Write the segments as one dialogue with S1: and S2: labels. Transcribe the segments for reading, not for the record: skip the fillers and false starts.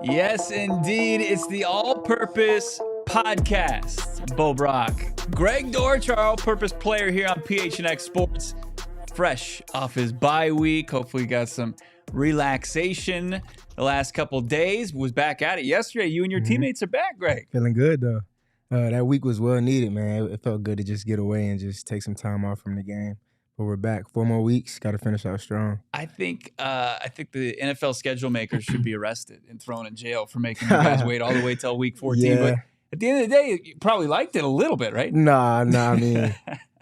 S1: Yes, indeed. It's the All-Purpose Podcast. Bo Brock, Greg Dortch, our all-purpose player here on PHNX Sports, fresh off his bye week. Hopefully got some relaxation the last couple days. Was back at it yesterday. You and your teammates are back, Greg.
S2: Feeling good, though. That week was well needed, man. It felt good to just get away and just take some time off from the game. But we're back. 4 more weeks. Got to finish out strong.
S1: I think the NFL schedule makers should be arrested and thrown in jail for making you guys wait all the way till week 14.
S2: Yeah.
S1: But at the end of the day, you probably liked it a little bit, right?
S2: Nah. I mean,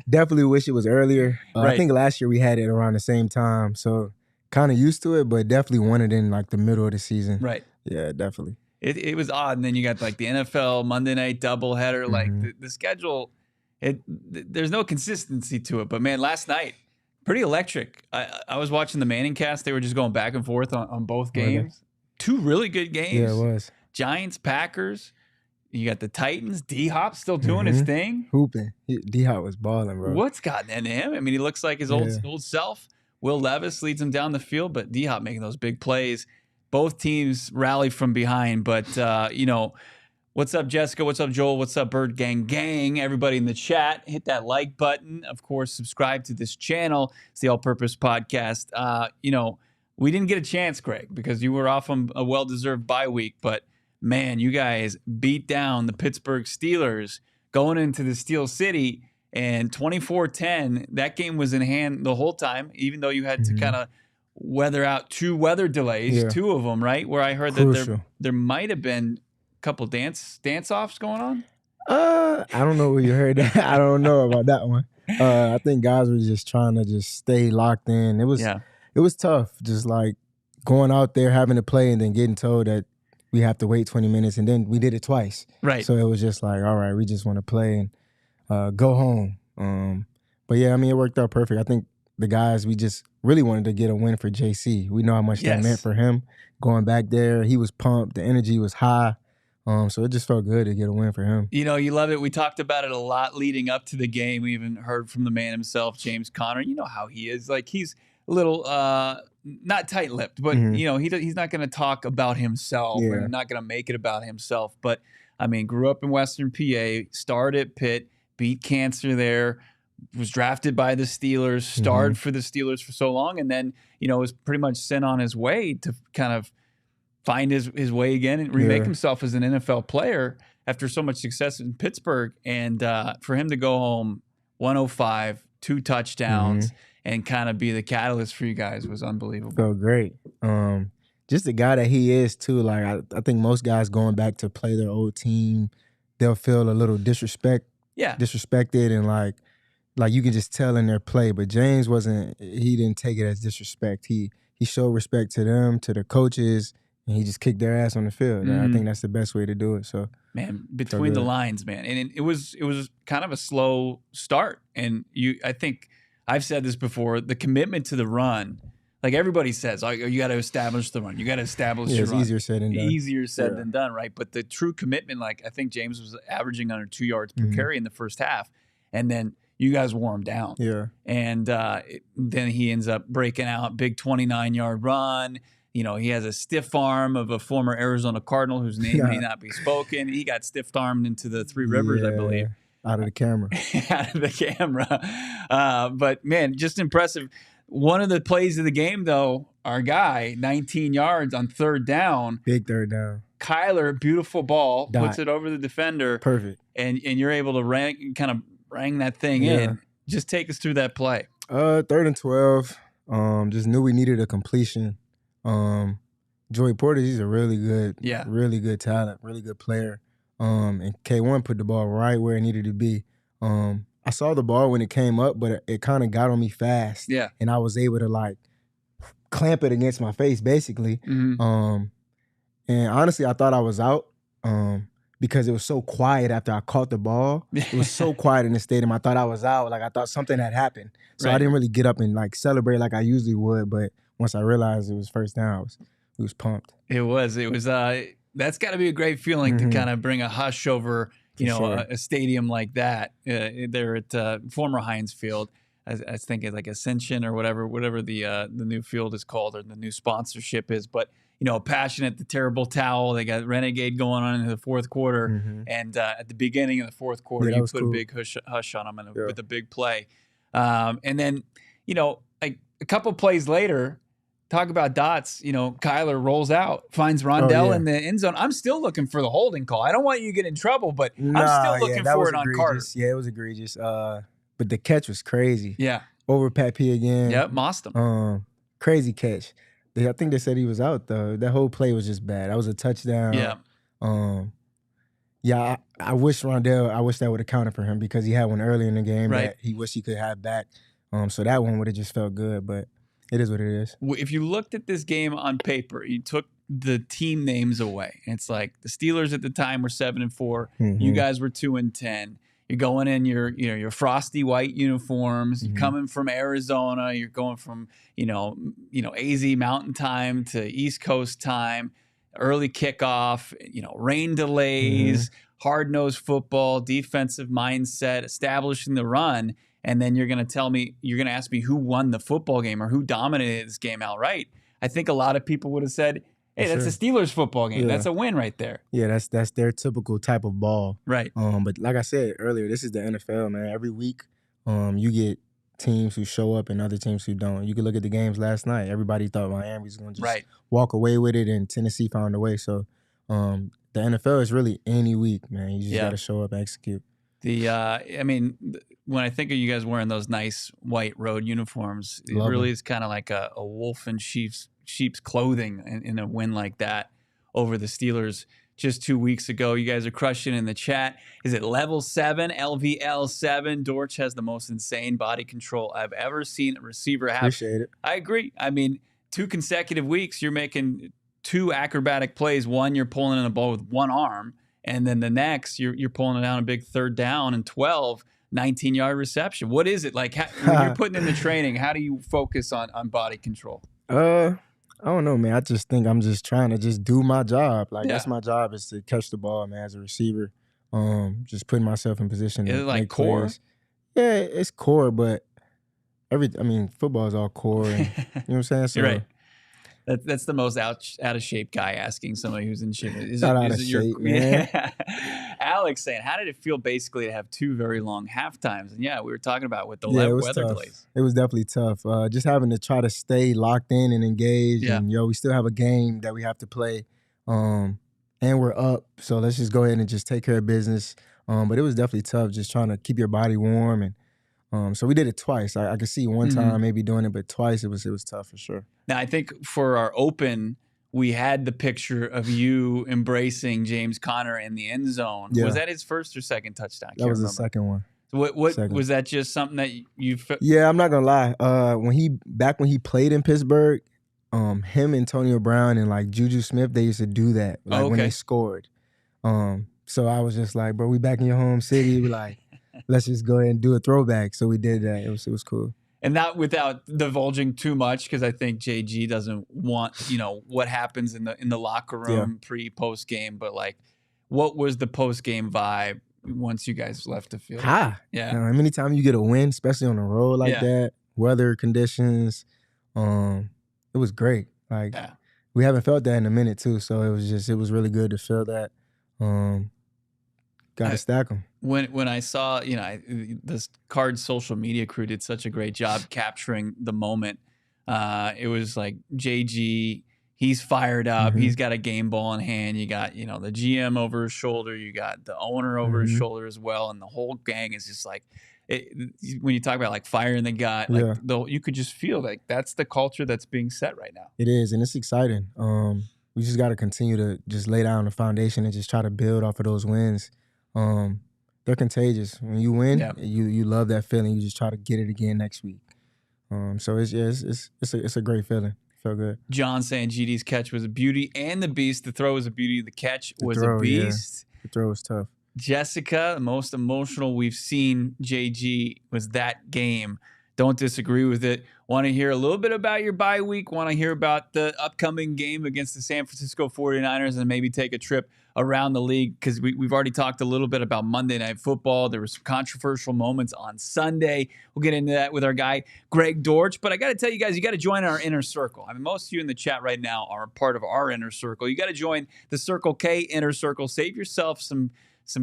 S2: definitely wish it was earlier.
S1: Right.
S2: I think last year we had it around the same time, so kind of used to it, but definitely wanted in like the middle of the season.
S1: Right.
S2: Yeah, definitely.
S1: It was odd, and then you got like the NFL Monday night doubleheader. Like the schedule, there's no consistency to it. But man, last night, pretty electric. I was watching the Manning cast. They were just going back and forth on both games. Two really good games.
S2: Yeah, it was.
S1: Giants, Packers. You got the Titans. D-Hop still doing his thing.
S2: Hooping. D-Hop was balling, bro.
S1: What's gotten into him? I mean, he looks like his old self. Will Levis leads him down the field, but D-Hop making those big plays. Both teams rally from behind, but, what's up, Jessica? What's up, Joel? What's up, Bird Gang? Everybody in the chat, hit that like button. Of course, subscribe to this channel. It's the All-Purpose Podcast. We didn't get a chance, Greg, because you were off on a well-deserved bye week, but, man, you guys beat down the Pittsburgh Steelers going into the Steel City, and 24-10, that game was in hand the whole time, even though you had to kind of weather out 2 weather delays, 2 of them, right? Where I heard that there might have been a couple dance-offs going on.
S2: I don't know where you heard that. I don't know about that one. I think guys were just trying to just stay locked in. It was tough, just like going out there, having to play, and then getting told that we have to wait 20 minutes, and then we did it twice.
S1: Right.
S2: So it was just like, all right, we just want to play and go home. But yeah, I mean, it worked out perfect. I think the guys, we just really wanted to get a win for JC. We know how much that meant for him. Going back there, he was pumped. The energy was high. So it just felt good to get a win for him.
S1: You know, you love it. We talked about it a lot leading up to the game. We even heard from the man himself, James Conner. You know how he is. Like, he's a little not tight-lipped, but, he's not going to talk about himself or not going to make it about himself. But, I mean, grew up in Western PA, started at Pitt, beat cancer there, was drafted by the Steelers, starred for the Steelers for so long, and then, was pretty much sent on his way to kind of find his way again and remake himself as an NFL player after so much success in Pittsburgh. And for him to go home 105, 2 touchdowns, and kind of be the catalyst for you guys was unbelievable.
S2: Felt great. Just the guy that he is, too. Like, I think most guys going back to play their old team, they'll feel a little disrespected and like you can just tell in their play. But James he didn't take it as disrespect. He showed respect to them, to the coaches, and he just kicked their ass on the field. I think that's the best way to do it. So,
S1: man, between the lines, man, and it was kind of a slow start. And I think I've said this before: the commitment to the run. Like everybody says, you got to establish the run. You got to establish your run.
S2: It's easier said than done.
S1: Easier said than done, right? But the true commitment, like I think James was averaging under 2 yards per carry in the first half, and then you guys wore him down.
S2: Yeah.
S1: And then he ends up breaking out, big 29-yard run. He has a stiff arm of a former Arizona Cardinal whose name may not be spoken. He got stiff-armed into the Three Rivers, I believe.
S2: Out of the camera.
S1: Out of the camera. But, man, just impressive. One of the plays of the game, though, our guy, 19 yards on 3rd down.
S2: Big 3rd down.
S1: Kyler, beautiful ball, puts it over the defender.
S2: Perfect.
S1: And you're able to rang that thing in. Just take us through that play.
S2: 3rd and 12. Just knew we needed a completion. Joey Porter, he's a really good talent, really good player. And K1 put the ball right where it needed to be. I saw the ball when it came up, but it kind of got on me fast.
S1: Yeah.
S2: And I was able to clamp it against my face, basically.
S1: Mm-hmm.
S2: And honestly, I thought I was out because it was so quiet after I caught the ball. It was so quiet in the stadium. I thought I was out. Like, I thought something had happened. So I didn't really get up and like celebrate like I usually would. But once I realized it was first down, I was pumped.
S1: It was. That's got to be a great feeling to kind of bring a hush over, a stadium like that. There at former Heinz Field. I was thinking like Ascension or whatever the new field is called or the new sponsorship is. But, passionate, the terrible towel. They got Renegade going on in the fourth quarter. And at the beginning of the fourth quarter, you put a big hush on them with a big play. And then, like a couple plays later, talk about dots, Kyler rolls out, finds Rondell in the end zone. I'm still looking for the holding call. I don't want you to get in trouble, but I'm still looking for it on Carter.
S2: Yeah, it was egregious. But the catch was crazy.
S1: Yeah.
S2: Over Pat P again.
S1: Yep, mossed him.
S2: Crazy catch. I think they said he was out, though. That whole play was just bad. That was a touchdown.
S1: Yeah.
S2: I wish that would have counted for him because he had one early in the game that he wished he could have back. So that one would have just felt good, but it is what it is.
S1: If you looked at this game on paper, you took the team names away. It's like the Steelers at the time were 7-4. You guys were 2-10. You're going in your frosty white uniforms. You're coming from Arizona. You're going from AZ Mountain Time to East Coast time. Early kickoff. Rain delays. Hard-nosed football. Defensive mindset. Establishing the run. And then you're going to ask me who won the football game or who dominated this game outright. I think a lot of people would have said, hey, that's a Steelers football game. Yeah. That's a win right there.
S2: Yeah, that's their typical type of ball.
S1: Right.
S2: But like I said earlier, this is the NFL, man. Every week, you get teams who show up and other teams who don't. You can look at the games last night. Everybody thought Miami was going to just walk away with it, and Tennessee found a way. So the NFL is really any week, man. You just got to show up and execute.
S1: When I think of you guys wearing those nice white road uniforms, it really is kind of like a wolf in sheep's clothing in a win like that over the Steelers just 2 weeks ago. You guys are crushing in the chat. Is it level 7, LVL 7? Dortch has the most insane body control I've ever seen a receiver have.
S2: Appreciate it.
S1: I agree. 2 consecutive weeks, you're making 2 acrobatic plays. One, you're pulling in the ball with one arm. And then the next, you're pulling it down a big third down and 12, 19-yard reception. What is it like when you're putting in the training? How do you focus on body control?
S2: I don't know, man. I just think I'm just trying to just do my job. That's my job, is to catch the ball, man, as a receiver. Just putting myself in position.
S1: Is it like core?
S2: Plays. Yeah, it's core, but football is all core. And, you know what I'm saying? So,
S1: you're right. That's the most out of shape guy asking somebody who's in shape.
S2: Out of shape, man.
S1: Alex saying, how did it feel basically to have 2 very long half times? And we were talking about with the weather delays.
S2: It was definitely tough. Just having to try to stay locked in and engaged. Yeah. And we still have a game that we have to play. And we're up. So let's just go ahead and just take care of business. But it was definitely tough just trying to keep your body warm. And so we did it twice. I could see one time maybe doing it, but twice it was tough for sure.
S1: Now, I think for our open, we had the picture of you embracing James Conner in the end zone. Yeah. Was that his first or second touchdown?
S2: That was the second one.
S1: So what was that just something that you
S2: Yeah, I'm not going to lie. When he played in Pittsburgh, him, Antonio Brown, and like Juju Smith, they used to do that when they scored. So I was just like, bro, we back in your home city. We like, let's just go ahead and do a throwback. So we did that. It was cool.
S1: And not without divulging too much, because I think JG doesn't want, what happens in the locker room post game. But like, what was the post game vibe once you guys left the field?
S2: Yeah. Anytime you get a win, especially on a road like that, weather conditions, it was great. Like we haven't felt that in a minute too. So it was really good to feel that. Got to stack them.
S1: When I saw, this Cards social media crew did such a great job capturing the moment. It was like JG, he's fired up. He's got a game ball in hand. You got, the GM over his shoulder. You got the owner over his shoulder as well. And the whole gang is just like, when you talk about like fire in the gut, like you could just feel like that's the culture that's being set right now.
S2: It is, and it's exciting. We just got to continue to just lay down the foundation and just try to build off of those wins. They're contagious. When you win, you love that feeling. You just try to get it again next week. So it's a great feeling. Felt good.
S1: John saying GD's catch was a beauty and the beast. The throw was a beauty. The catch was a beast.
S2: Yeah. The throw was tough.
S1: Jessica, the most emotional we've seen JG was that game. Don't disagree with it. Want to hear a little bit about your bye week. Want to hear about the upcoming game against the San Francisco 49ers and maybe take a trip around the league because we've already talked a little bit about Monday Night Football. There were some controversial moments on Sunday. We'll get into that with our guy, Greg Dortch. But I got to tell you guys, you got to join our inner circle. I mean, most of you in the chat right now are part of our inner circle. You got to join the Circle K inner circle. Save yourself some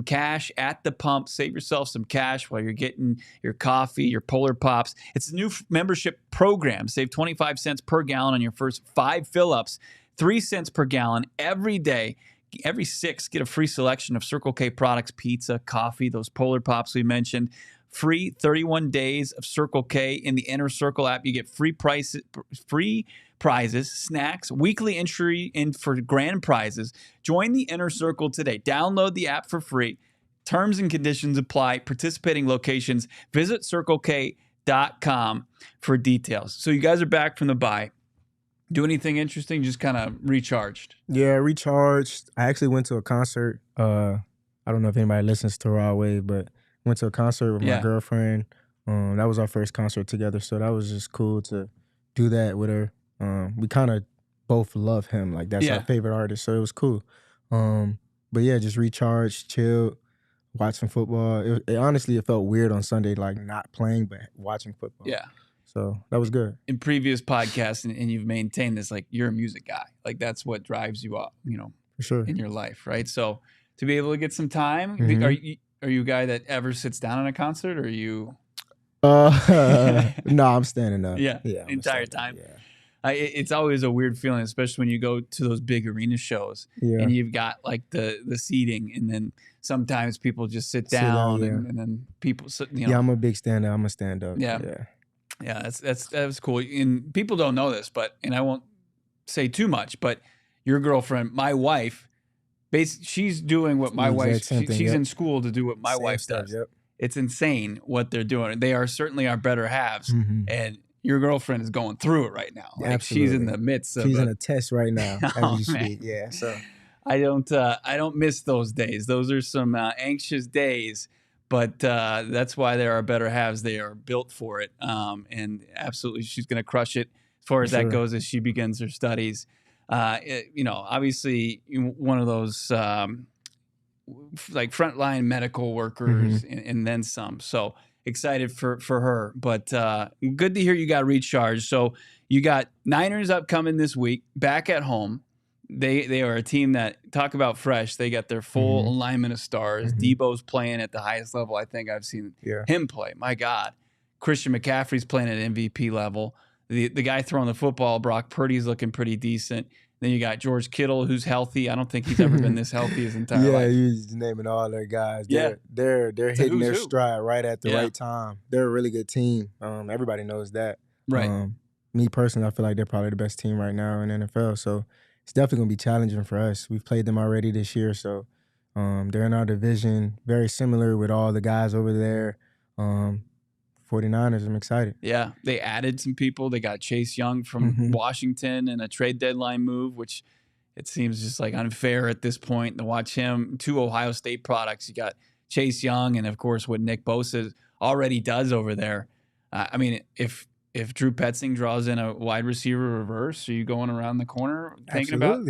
S1: cash at the pump. Save yourself some cash while you're getting your coffee, your Polar Pops. It's a new membership program. Save 25 cents per gallon on your first 5 fill-ups, 3 cents per gallon every day. Every 6, get a free selection of Circle K products, pizza, coffee, those Polar Pops we mentioned. Free 31 days of Circle K in the Inner Circle app. You get free prizes, snacks, weekly entry in for grand prizes. Join the Inner Circle today. Download the app for free. Terms and conditions apply. Participating locations. Visit CircleK.com for details. So you guys are back from the bye. Do anything interesting? Just kind of recharged?
S2: Yeah, recharged. I actually went to a concert. I don't know if anybody listens to Raw Wave, but went to a concert with my girlfriend. That was our first concert together, so that was just cool to do that with her. We kind of both love him. Like, that's our favorite artist, so it was cool. But yeah, just recharged, chilled, watched some football. Honestly, it felt weird on Sunday, like not playing, but watching football.
S1: Yeah.
S2: So that was good.
S1: In previous podcasts, and you've maintained this, like, you're a music guy. Like, that's what drives you up,
S2: for sure,
S1: in your life, right? So to be able to get some time, are you a guy that ever sits down in a concert, or are you?
S2: No, I'm standing up.
S1: Yeah, entire time. Yeah. It's always a weird feeling, especially when you go to those big arena shows and you've got like the seating, and then sometimes people just sit down and then people sit.
S2: Yeah, I'm a big stand-up. I'm a stand-up.
S1: Yeah, that was cool. And people don't know this, and I won't say too much, but your girlfriend, my wife, she's doing what my wife. She's in school to do what my wife does. Yep. It's insane what they're doing. They are certainly our better halves, and your girlfriend is going through it right now. Like, she's in the midst of.
S2: She's in a test right now as we speak. Yeah, so
S1: I don't miss those days. Those are some anxious days. But that's why they're our better halves. They are built for it. And absolutely, she's going to crush it as far as that goes as she begins her studies. Obviously, one of those like frontline medical workers and then some. So excited for her. But good to hear you got recharged. So you got Niners upcoming this week, back at home. They are a team that, talk about fresh. They got their full alignment of stars. Debo's playing at the highest level I think I've seen him play. My God. Christian McCaffrey's playing at MVP level. The guy throwing the football, Brock Purdy's looking pretty decent. Then you got George Kittle, who's healthy. I don't think he's ever been this healthy his entire life.
S2: Yeah, he's naming all their guys. They're hitting their stride right at the right time. They're a really good team. Everybody knows that.
S1: Right.
S2: Me personally, I feel like they're probably the best team right now in the NFL. So it's definitely going to be challenging for us. We've played them already this year, so they're in our division, very similar with all the guys over there. 49ers, I'm excited.
S1: Yeah, they added some people. They got Chase Young from Washington in a trade deadline move, which it seems just like unfair at this point to watch him. 2 Ohio State products. You got Chase Young and, of course, what Nick Bosa already does over there. I mean, if Drew Petzing draws in a wide receiver reverse, are you going around the corner thinking about?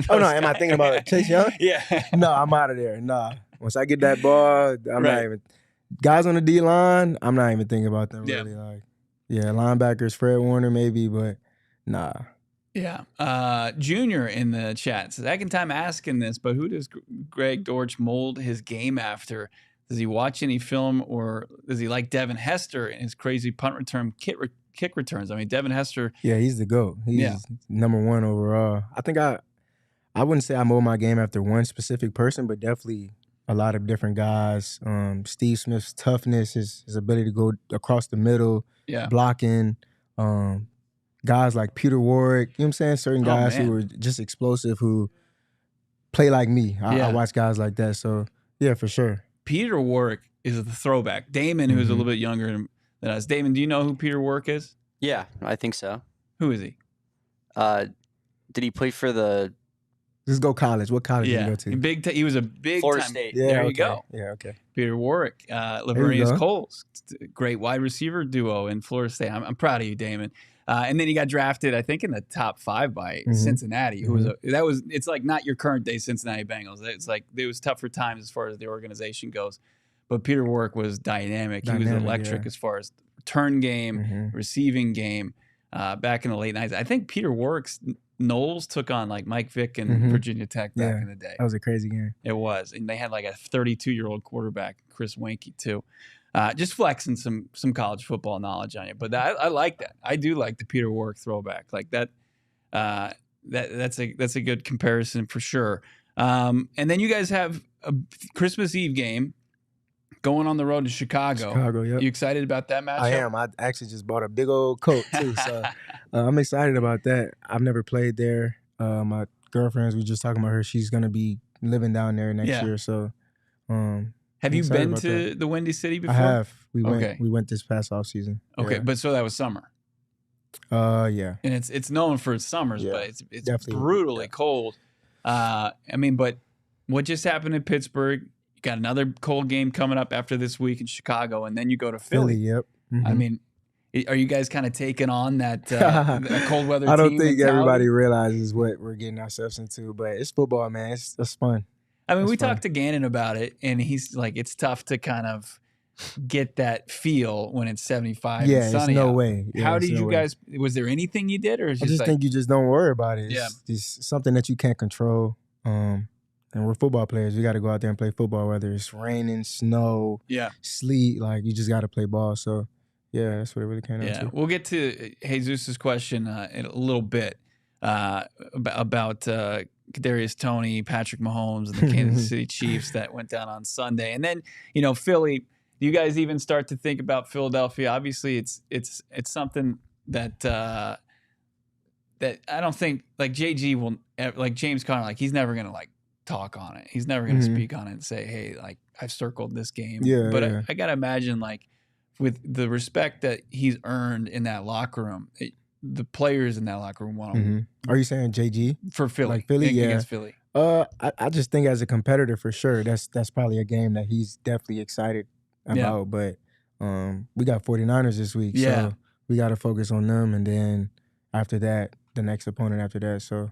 S2: Oh, no. Am I thinking about Chase Young?
S1: Yeah.
S2: No, I'm out of there. Nah. Once I get that ball, I'm not even. Guys on the D-line, I'm not even thinking about them really. Like, linebackers, Fred Warner maybe, but nah.
S1: Yeah. Junior in the chat. Second time asking this, but who does Greg Dortch mold his game after? Does he watch any film, or does he like Devin Hester and his crazy punt return kick returns? I mean, Devin Hester.
S2: Yeah, he's the GOAT. He's number 1 overall. I think I wouldn't say I mold my game after one specific person, but definitely a lot of different guys. Steve Smith's toughness, his ability to go across the middle, blocking. Guys like Peter Warwick, you know what I'm saying? Certain guys who are just explosive, who play like me. I watch guys like that. So, yeah, for sure.
S1: Peter Warwick is the throwback. Damon, who's a little bit younger than us. Damon, do you know who Peter Warwick is?
S3: Yeah, I think so.
S1: Who is he?
S3: Did he play for the?
S2: Just go college. What college did he go to?
S1: He was a big
S3: Florida
S1: time.
S3: State.
S2: Yeah,
S1: there you
S2: okay.
S1: go.
S2: Yeah, okay.
S1: Peter Warwick, Laveranues Coles, great wide receiver duo in Florida State. I'm proud of you, Damon. And then he got drafted, I think, in the top 5 by Cincinnati, who was it's like not your current day Cincinnati Bengals. It's like it was tougher times as far as the organization goes. But Peter Warwick was dynamic. He was electric as far as turn game, receiving game. Back in the late 90s, I think Peter Warwick's Knowles took on like Mike Vick and Virginia Tech back in the day.
S2: That was a crazy game.
S1: It was, and they had like a 32-year-old quarterback, Chris Weinke, too. Just flexing some college football knowledge on you, but I like that. I do like the Peter Warwick throwback, like that. That's a good comparison for sure. And then you guys have a Christmas Eve game going on the road to Chicago.
S2: Yep.
S1: You excited about that matchup?
S2: I am. I actually just bought a big old coat too, so I'm excited about that. I've never played there. My girlfriend, we just talking about her. She's gonna be living down there next year. So,
S1: have you been to the Windy City before?
S2: I have. We went this past off season.
S1: Okay, but so that was summer.
S2: Yeah.
S1: And it's known for its summers, but it's brutally cold. I mean, but what just happened in Pittsburgh? You got another cold game coming up after this week in Chicago, and then you go to Philly.
S2: Yep.
S1: I mean, are you guys kind of taking on that cold weather team?
S2: I don't think
S1: mentality?
S2: everybody realizes what we're getting ourselves into, but it's football, man. It's fun.
S1: I mean, we talked to Gannon about it, and he's like, it's tough to kind of get that feel when it's 75 and sunny.
S2: Yeah,
S1: out.
S2: Way. Yeah,
S1: How did you guys, was there anything you did? Or
S2: I just think you just don't worry about it. It's something that you can't control. And we're football players. We got to go out there and play football, whether it's raining, snow, sleet. Like, you just got to play ball. So, yeah, that's what it really came down to.
S1: We'll get to Jesus' question in a little bit about Kadarius Toney, Patrick Mahomes, and the Kansas City Chiefs that went down on Sunday. And then, Philly, do you guys even start to think about Philadelphia? Obviously, it's something that that I don't think, like, JG will, like James Conner, like, he's never going to, like, talk on it. He's never going to speak on it and say, hey, like, I've circled this game. But I got to imagine, like, with the respect that he's earned in that locker room, the players in that locker room want him.
S2: Are you saying JG?
S1: For Philly.
S2: Like Philly,
S1: against Philly.
S2: I just think as a competitor, for sure, that's probably a game that he's definitely excited about. But we got 49ers this week, so we got to focus on them. And then after that, the next opponent after that. So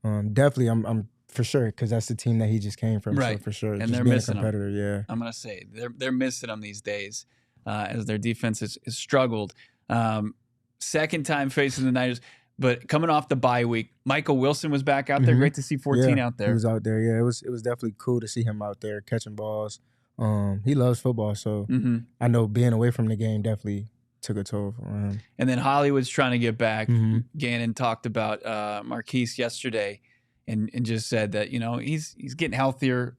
S2: definitely I'm for sure, because that's the team that he just came from.
S1: Right.
S2: So for sure.
S1: And
S2: just
S1: they're
S2: being
S1: missing
S2: a competitor,
S1: him. I'm going to say they're missing him these days as their defense has struggled. Second time facing the Niners, but coming off the bye week, Michael Wilson was back out there. Great to see 14 out there.
S2: He was out there. Yeah, it was definitely cool to see him out there catching balls. He loves football, so I know being away from the game definitely took a toll for him.
S1: And then Hollywood's trying to get back. Gannon talked about Marquise yesterday and just said that, he's getting healthier.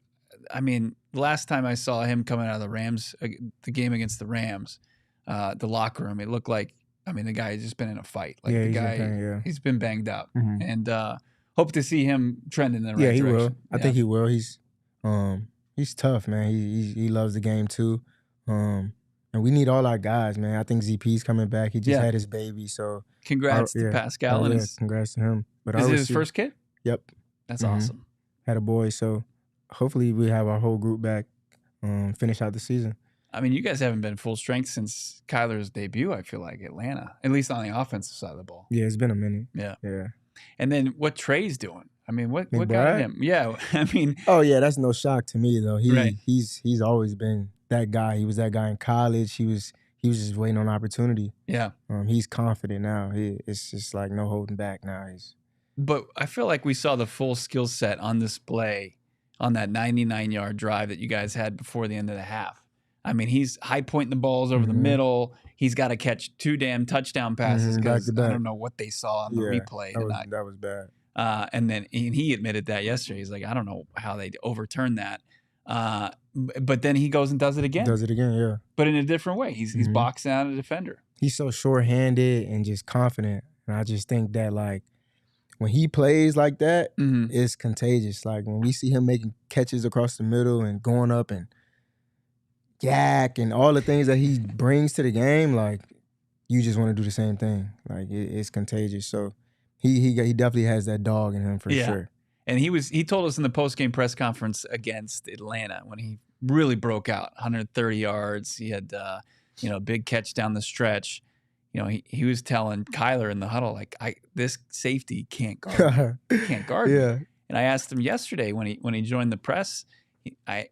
S1: I mean, last time I saw him coming out of the Rams, the game against the Rams, the locker room, it looked like, the guy has just been in a fight. Like he's been banged up. And hope to see him trending in the right direction.
S2: Yeah, he will. I think he will. He's tough, man. He loves the game too. And we need all our guys, man. I think ZP's coming back. He just had his baby, so
S1: congrats to Pascal.
S2: Congrats to him. But
S1: is it his first kid?
S2: Yep.
S1: That's awesome.
S2: Had a boy, so hopefully we have our whole group back, finish out the season.
S1: You guys haven't been full strength since Kyler's debut, I feel like, Atlanta, at least on the offensive side of the ball.
S2: Yeah, it's been a minute.
S1: Yeah.
S2: Yeah.
S1: And then what Trey's doing? What got him? Yeah.
S2: Oh, yeah, that's no shock to me, though. He's always been that guy. He was that guy in college. He was just waiting on opportunity.
S1: Yeah.
S2: He's confident now. It's just like no holding back now.
S1: But I feel like we saw the full skill set on display on that 99-yard drive that you guys had before the end of the half. He's high pointing the balls over the middle. He's got to catch 2 damn touchdown passes because I don't know what they saw on the replay tonight.
S2: That was bad.
S1: And he admitted that yesterday. He's like, I don't know how they overturned that. But then he goes and does it again.
S2: Yeah.
S1: But in a different way. He's boxing out a defender.
S2: He's so sure-handed and just confident. And I just think that, like, when he plays like that, it's contagious. Like, when we see him making catches across the middle and going up and yak and all the things that he brings to the game, like, you just want to do the same thing. Like, it's contagious. So He definitely has that dog in him for sure.
S1: And he told us in the post-game press conference against Atlanta when he really broke out, 130 yards. He had a big catch down the stretch. He was telling Kyler in the huddle, like, this safety can't guard me. Can't guard me. And I asked him yesterday when he joined the press, I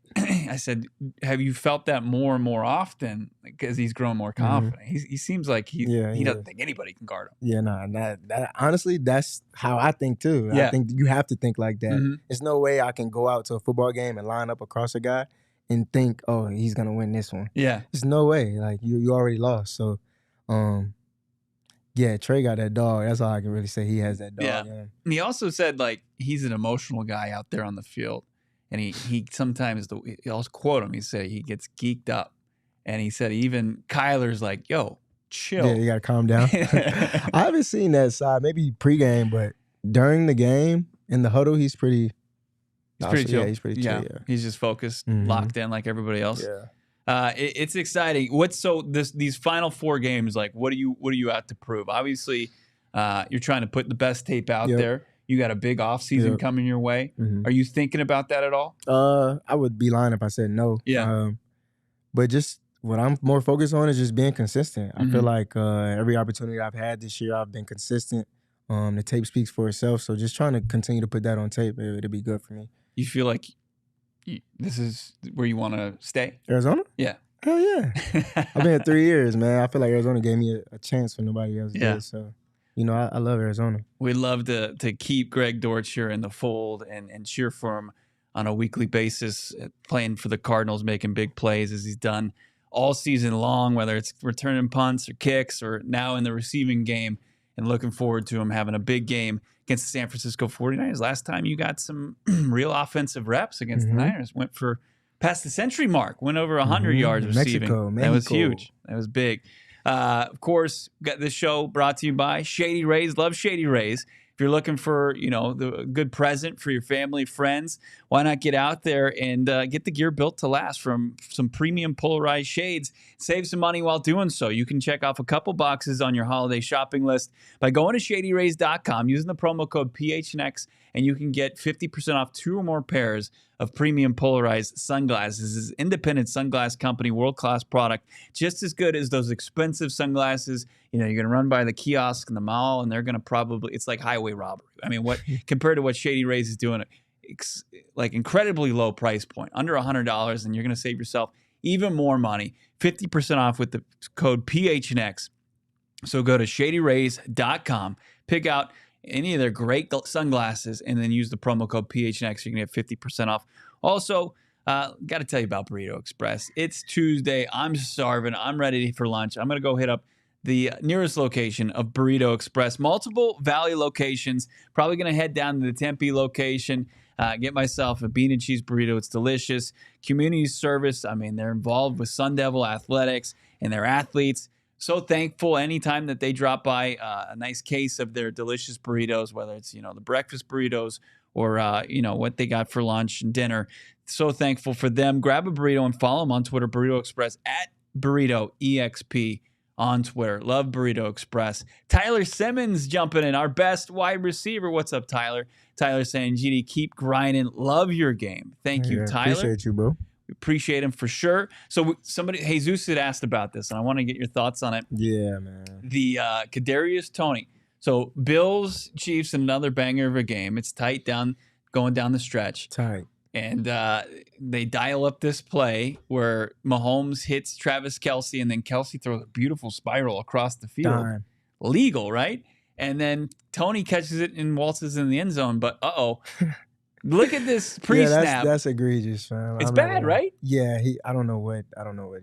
S1: said, have you felt that more and more often? Because he's grown more confident. He seems like he doesn't think anybody can guard him.
S2: Yeah, no, that honestly, that's how I think too. I think you have to think like that. There's no way I can go out to a football game and line up across a guy and think, oh, he's gonna win this one.
S1: Yeah,
S2: there's no way. Like you already lost. So, yeah, Trey got that dog. That's all I can really say. He has that dog.
S1: Yeah. And he also said, like, he's an emotional guy out there on the field. And he sometimes, I'll quote him, he said he gets geeked up. And he said even Kyler's like, yo, chill.
S2: Yeah, you got to calm down. I haven't seen that side, maybe pregame, but during the game, in the huddle, he's pretty
S1: chill.
S2: Yeah, he's pretty chill, yeah.
S1: He's just focused, locked in like everybody else.
S2: Yeah.
S1: It's exciting. These final 4 games, like, what do you out to prove? Obviously, you're trying to put the best tape out there. You got a big offseason coming your way. Are you thinking about that at all?
S2: I would be lying if I said no.
S1: Yeah.
S2: But just what I'm more focused on is just being consistent. I feel like every opportunity I've had this year, I've been consistent. The tape speaks for itself. So just trying to continue to put that on tape, it'll be good for me.
S1: You feel like this is where you want to stay?
S2: Arizona?
S1: Yeah.
S2: Hell yeah. I've been here 3 years, man. I feel like Arizona gave me a chance when nobody else did. So. I love Arizona.
S1: We'd love to keep Greg Dortch here in the fold and cheer for him on a weekly basis, playing for the Cardinals, making big plays as he's done all season long, whether it's returning punts or kicks or now in the receiving game, and looking forward to him having a big game against the San Francisco 49ers. Last time you got some real offensive reps against the Niners, went for past the century mark, went over 100 yards receiving.
S2: Mexico.
S1: That was huge. That was big. Of course, got this show brought to you by Shady Rays. Love Shady Rays. If you're looking for, the good present for your family, friends, why not get out there and get the gear built to last from some premium polarized shades. Save some money while doing so. You can check off a couple boxes on your holiday shopping list by going to shadyrays.com, using the promo code PHNX, and you can get 50% off 2 or more pairs of premium polarized sunglasses. This is an independent sunglass company, world-class product, just as good as those expensive sunglasses. You're going to run by the kiosk in the mall, and they're going to it's like highway robbery. I mean, compared to what Shady Rays is doing, like incredibly low price point, under $100, and you're going to save yourself even more money, 50% off with the code PHNX. So go to shadyrays.com, pick out any of their great sunglasses, and then use the promo code PHNX. You can get 50% off. Also, got to tell you about Burrito Express. It's Tuesday. I'm starving. I'm ready for lunch. I'm going to go hit up the nearest location of Burrito Express. Multiple Valley locations. Probably going to head down to the Tempe location, get myself a bean and cheese burrito. It's delicious. Community service. I mean, they're involved with Sun Devil Athletics and their athletes. So thankful anytime that they drop by a nice case of their delicious burritos, whether it's, the breakfast burritos or, what they got for lunch and dinner. So thankful for them. Grab a burrito and follow them on Twitter, Burrito Express, at Burrito EXP on Twitter. Love Burrito Express. Tyler Simmons jumping in, our best wide receiver. What's up, Tyler? Tyler saying, GD, keep grinding. Love your game. Thank you, Tyler.
S2: Appreciate you, bro.
S1: We appreciate him for sure. So Jesus had asked about this, and I want to get your thoughts on it.
S2: Yeah, man.
S1: The Kadarius Toney. So Bills, Chiefs, another banger of a game. It's tight going down the stretch.
S2: Tight.
S1: And they dial up this play where Mahomes hits Travis Kelce, and then Kelce throws a beautiful spiral across the field.
S2: Darn.
S1: Legal, right? And then Toney catches it and waltzes in the end zone, but look at this pre-snap.
S2: Yeah, that's egregious, fam.
S1: It's bad, right?
S2: Yeah, I don't know what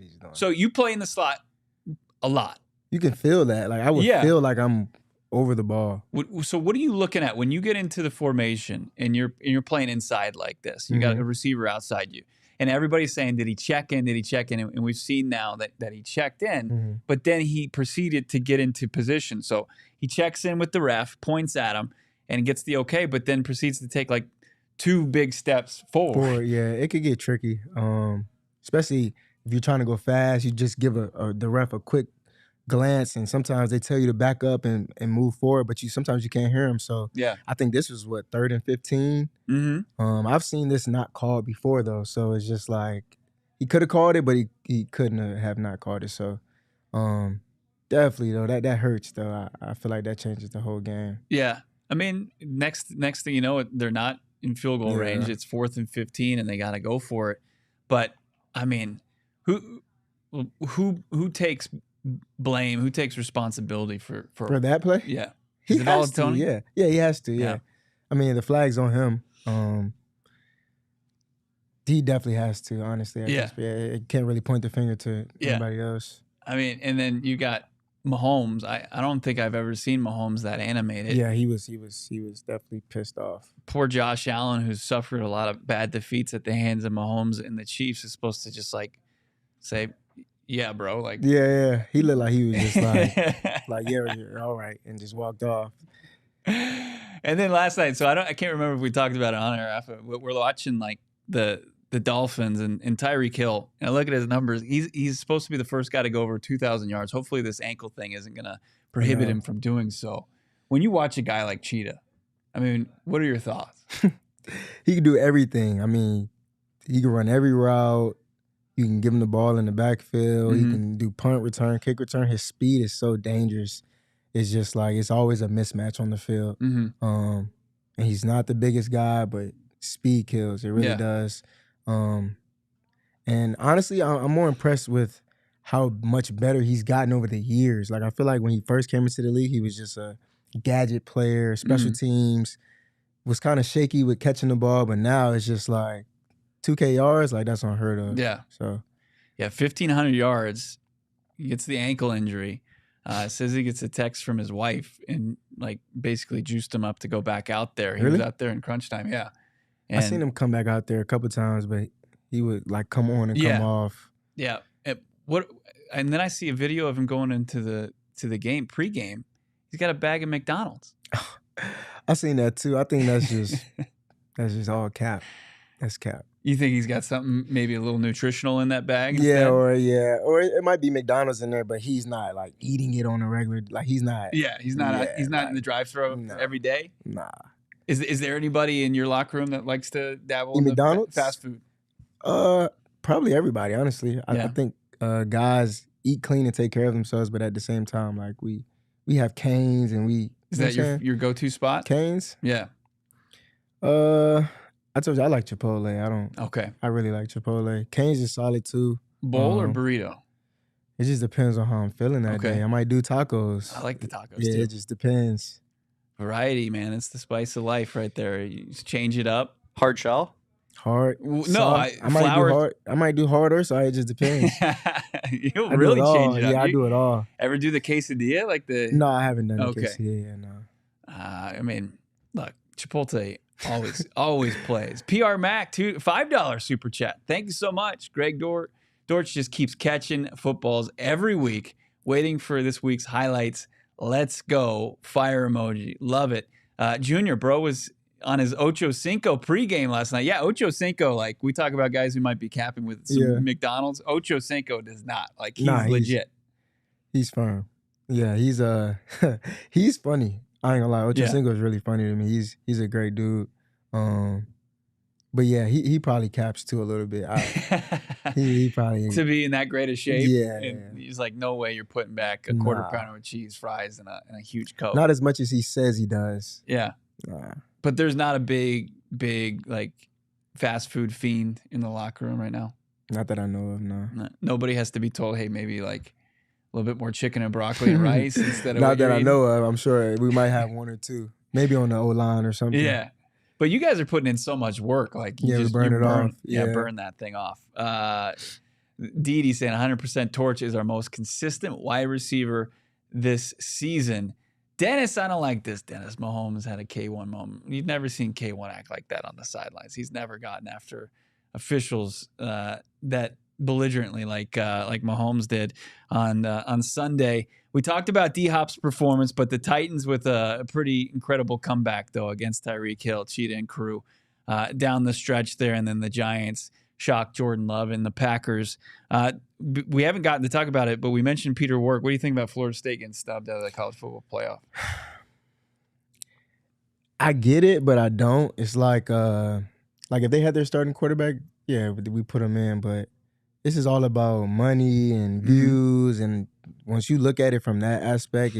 S2: he's doing.
S1: So you play in the slot a lot.
S2: You can feel that. Like I would feel like I'm over the ball.
S1: So what are you looking at when you get into the formation and you're playing inside like this? You got a receiver outside you, and everybody's saying, "Did he check in? Did he check in?" And we've seen now that he checked in, but then he proceeded to get into position. So he checks in with the ref, points at him, and gets the okay, but then proceeds to take like 2 big steps forward.
S2: Yeah, it could get tricky. Especially if you're trying to go fast, you just give the ref a quick glance, and sometimes they tell you to back up and move forward, but sometimes you can't hear them. So
S1: yeah,
S2: I think this was 3rd and 15.
S1: Mm-hmm.
S2: I've seen this not called before though, so it's just like he could have called it, but he couldn't have not called it. So definitely though that hurts though. I feel like that changes the whole game.
S1: Yeah, I mean, next thing you know, they're not in field goal range. It's 4th and 15, and they got to go for it. But I mean, who takes blame? Who takes responsibility for
S2: that play?
S1: Yeah,
S2: he has to. Tony? Yeah, he has to. Yeah. I mean, the flag's on him. He definitely has to. Honestly, it can't really point the finger to anybody else.
S1: I mean, and then you got Mahomes. I don't think I've ever seen Mahomes that animated.
S2: Yeah, he was definitely pissed off.
S1: Poor Josh Allen, who's suffered a lot of bad defeats at the hands of Mahomes and the Chiefs, is supposed to just like say, "Yeah, bro." Like,
S2: yeah. He looked like he was just like, yeah, all right, and just walked off.
S1: And then last night, so I can't remember if we talked about it on air after. We're watching like the Dolphins and Tyreek Hill, and I look at his numbers. He's supposed to be the first guy to go over 2,000 yards. Hopefully, this ankle thing isn't going to prohibit him from doing so. When you watch a guy like Cheetah, I mean, what are your thoughts?
S2: He can do everything. I mean, he can run every route. You can give him the ball in the backfield. He can do punt return, kick return. His speed is so dangerous. It's just like it's always a mismatch on the field. And he's not the biggest guy, but speed kills. It really does. And honestly, I'm more impressed with how much better he's gotten over the years. Like I feel like when he first came into the league, he was just a gadget player, special teams, was kind of shaky with catching the ball, but now it's just like 2K yards, like that's unheard of.
S1: Yeah.
S2: So
S1: 1,500 yards. He gets the ankle injury. Says he gets a text from his wife and like basically juiced him up to go back out there. He was out there in crunch time. Yeah.
S2: And I seen him come back out there a couple times, but he would like come on and come off.
S1: Yeah. And then I see a video of him going into the game pregame. He's got a bag of McDonald's.
S2: I seen that too. I think that's just all cap. That's cap.
S1: You think he's got something maybe a little nutritional in that bag?
S2: Instead? Or it might be McDonald's in there, but he's not like eating it on a regular. Like he's not.
S1: Yeah, he's not. He's not in the drive-thru every day.
S2: Nah.
S1: Is there anybody in your locker room that likes to dabble in
S2: McDonald's
S1: fast food?
S2: Probably everybody. Honestly, I think guys eat clean and take care of themselves, but at the same time, like we have Cane's and we.
S1: Is that your go-to spot?
S2: Cane's?
S1: Yeah.
S2: I told you I like Chipotle. I really like Chipotle. Cane's is solid too.
S1: Bowl or burrito?
S2: It just depends on how I'm feeling that day. I might do tacos.
S1: I like the tacos too.
S2: Yeah, it just depends.
S1: Variety, man. It's the spice of life right there. You just change it up.
S3: Hard shell?
S2: Hard.
S1: No,
S2: I might do hard. I might do harder, so it just depends.
S1: You'll really change it up.
S2: Yeah, I do it all.
S1: Ever do the quesadilla? Like the
S2: No, I haven't done the quesadilla, no.
S1: I mean, look, Chipotle always plays. PR Mac, $5 super chat. Thank you so much. Greg Dortch just keeps catching footballs every week, waiting for this week's highlights. Let's go. Fire emoji. Love it. Junior, bro, was on his Ocho Cinco pregame last night. Yeah, Ocho Cinco, like we talk about guys who might be capping with some McDonald's. Ocho Cinco does not. Like he's legit.
S2: He's firm. Yeah, he's he's funny. I ain't gonna lie, Ocho Cinco is really funny to me. He's a great dude. But yeah, he probably caps too a little bit. He probably
S1: to be in that great a shape.
S2: Yeah,
S1: he's like, no way you're putting back a quarter pounder with cheese, fries, and a huge Coke.
S2: Not as much as he says he does.
S1: Yeah.
S2: Nah.
S1: But there's not a big like fast food fiend in the locker room right now.
S2: Not that I know of, no.
S1: Nobody has to be told, hey, maybe like a little bit more chicken and broccoli and rice instead of
S2: not that I know of. I'm sure we might have one or two. Maybe on the O-line or something.
S1: Yeah. But you guys are putting in so much work. Like you
S2: burn it off.
S1: Yeah, burn that thing off. Didi saying 100% Torch is our most consistent wide receiver this season. Dennis, I don't like this. Dennis Mahomes had a K1 moment. You've never seen K1 act like that on the sidelines. He's never gotten after officials that belligerently like Mahomes did on Sunday. We talked about D-Hop's performance, but the Titans with a pretty incredible comeback, though, against Tyreek Hill, Cheetah and crew down the stretch there, and then the Giants shock Jordan Love and the Packers. We haven't gotten to talk about it, but we mentioned Peter Warrick. What do you think about Florida State getting stubbed out of the college football playoff?
S2: I get it, but I don't. It's like if they had their starting quarterback, yeah, we put them in. But this is all about money and views, and once you look at it from that aspect,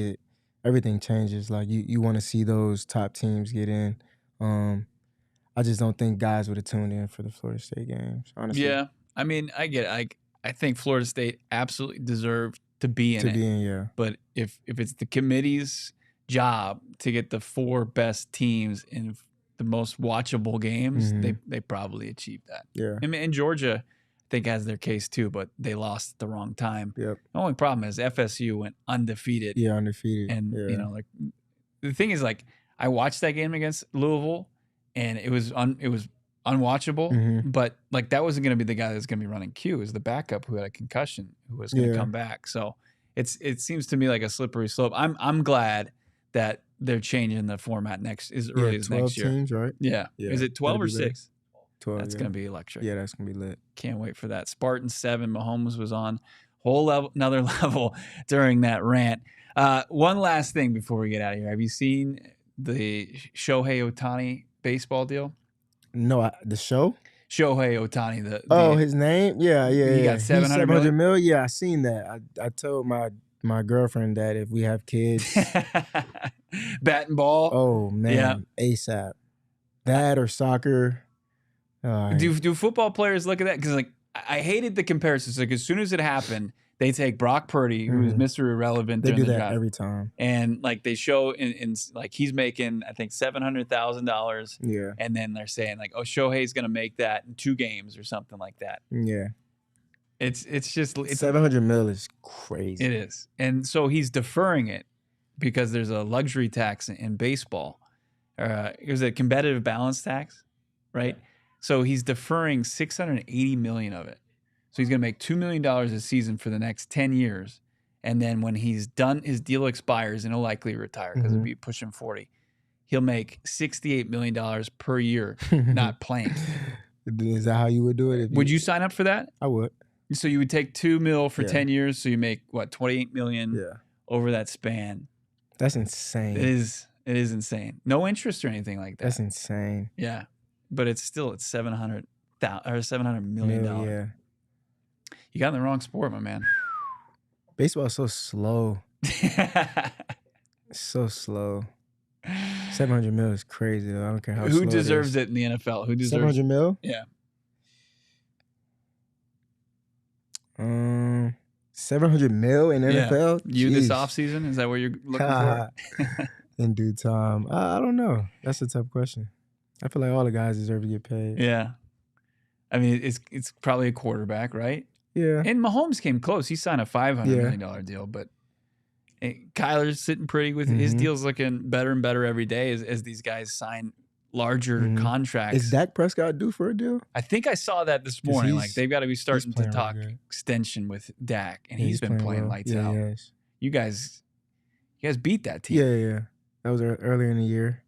S2: everything changes. Like you want to see those top teams get in. I just don't think guys would have tuned in for the Florida State games, honestly.
S1: Yeah, I mean, I get it. I think Florida State absolutely deserved to be in it.
S2: Yeah.
S1: But if it's the committee's job to get the 4 best teams in the most watchable games, they probably achieved that.
S2: Yeah.
S1: And Georgia, I think, has their case too, but they lost at the wrong time.
S2: Yep.
S1: The only problem is FSU went undefeated.
S2: Yeah, undefeated.
S1: And like the thing is, like, I watched that game against Louisville, and it was unwatchable. But like that wasn't going to be the guy that's going to be running Q. It was the backup who had a concussion who was going to come back. So it seems to me like a slippery slope. I'm glad that they're changing the format as early as next year.
S2: 12 teams, right?
S1: Yeah. Is it 12 or 6?
S2: 12.
S1: That's going to be electric.
S2: Yeah, that's going to be lit.
S1: Can't wait for that. Spartan 7, Mahomes was on another level during that rant. One last thing before we get out of here. Have you seen the Shohei Ohtani baseball deal?
S2: No, the show?
S1: Shohei Ohtani.
S2: His name? Yeah.
S1: He got $700
S2: million? Yeah, I seen that. I told my girlfriend that if we have kids.
S1: Bat and ball.
S2: Oh, man. Yeah. ASAP. That or soccer.
S1: Do football players look at that? Because like I hated the comparisons. Like as soon as it happened, they take Brock Purdy, who's Mr. Irrelevant.
S2: They do that every time.
S1: And like they show in like he's making, I think, $700,000.
S2: Yeah.
S1: And then they're saying like, oh, Shohei's going to make that in 2 games or something like that.
S2: Yeah.
S1: It's just
S2: $700 million is crazy.
S1: It is. And so he's deferring it because there's a luxury tax in baseball. It was a competitive balance tax, right? Yeah. So he's deferring $680 million of it. So he's going to make $2 million a season for the next 10 years. And then when he's done, his deal expires and he'll likely retire because he'll be pushing 40. He'll make $68 million per year not playing.
S2: Is that how you would do it?
S1: Would you sign up for that?
S2: I would.
S1: So you would take $2 million for 10 years. So you make what, $28 million over that span.
S2: That's insane.
S1: It is insane. No interest or anything like that.
S2: That's insane.
S1: Yeah. But it's $700 million.
S2: Yeah.
S1: You got in the wrong sport, my man.
S2: Baseball is so slow. So slow. $700 million is crazy though. I don't care how slow
S1: Who deserves it in the NFL? Who deserves
S2: $700 million?
S1: Yeah.
S2: $700 million in NFL?
S1: You this offseason? Is that what you're looking for?
S2: In due time. I don't know. That's a tough question. I feel like all the guys deserve to get paid.
S1: Yeah. I mean, it's probably a quarterback, right?
S2: Yeah.
S1: And Mahomes came close. He signed a $500 million deal, but Kyler's sitting pretty with his deal's looking better and better every day as these guys sign larger contracts.
S2: Is Dak Prescott due for a deal?
S1: I think I saw that this morning. Like they've got to be starting to talk extension with Dak, and he's been playing lights out.
S2: Yes.
S1: You guys beat that team.
S2: Yeah. That was earlier in the year.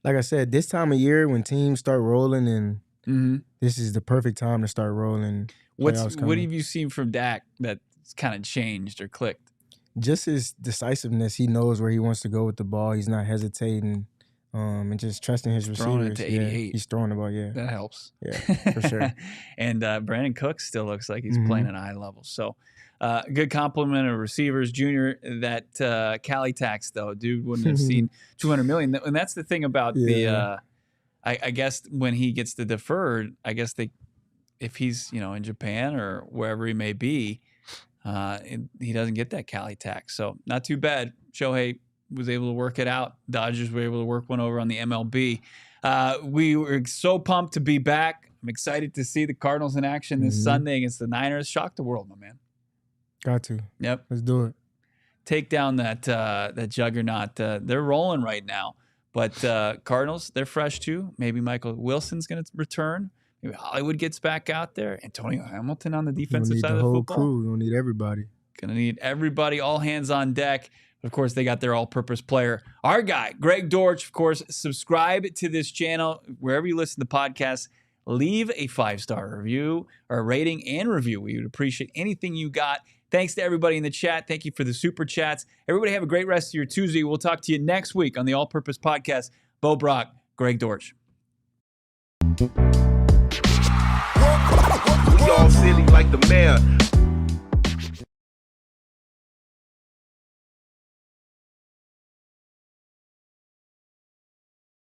S2: Like I said, this time of year when teams start rolling, and this is the perfect time to start rolling.
S1: What have you seen from Dak that's kind of changed or clicked?
S2: Just his decisiveness. He knows where he wants to go with the ball. He's not hesitating, and just trusting his receivers.
S1: Throwing it to 88.
S2: Yeah, he's throwing the ball. Yeah,
S1: that helps.
S2: Yeah, for sure.
S1: And Brandon Cooks still looks like he's playing at a high level. So, good compliment of receivers. Junior, that Cali tax though, dude wouldn't have seen $200 million. And that's the thing about the. I guess when he gets the deferred, I guess if he's in Japan or wherever he may be, he doesn't get that Cali tax. So not too bad. Shohei was able to work it out. Dodgers were able to work one over on the MLB. We were so pumped to be back. I'm excited to see the Cardinals in action this Sunday against the Niners. Shock the world, my man.
S2: Got to.
S1: Yep.
S2: Let's do it.
S1: Take down that juggernaut. They're rolling right now. But Cardinals, they're fresh too. Maybe Michael Wilson's going to return. Maybe Hollywood gets back out there. Antonio Hamilton on the defensive side of the football.
S2: Need the whole crew. You'll need everybody.
S1: Going to need everybody, all hands on deck. Of course, they got their all-purpose player. Our guy, Greg Dortch, of course. Subscribe to this channel wherever you listen to podcasts. leave a 5-star review or a rating and review. We would appreciate anything you got. Thanks to everybody in the chat. Thank you for the super chats. Everybody have a great rest of your Tuesday. We'll talk to you next week on the All Purpose Podcast. Bo Brock, Greg Dortch.
S3: We all silly like the mayor.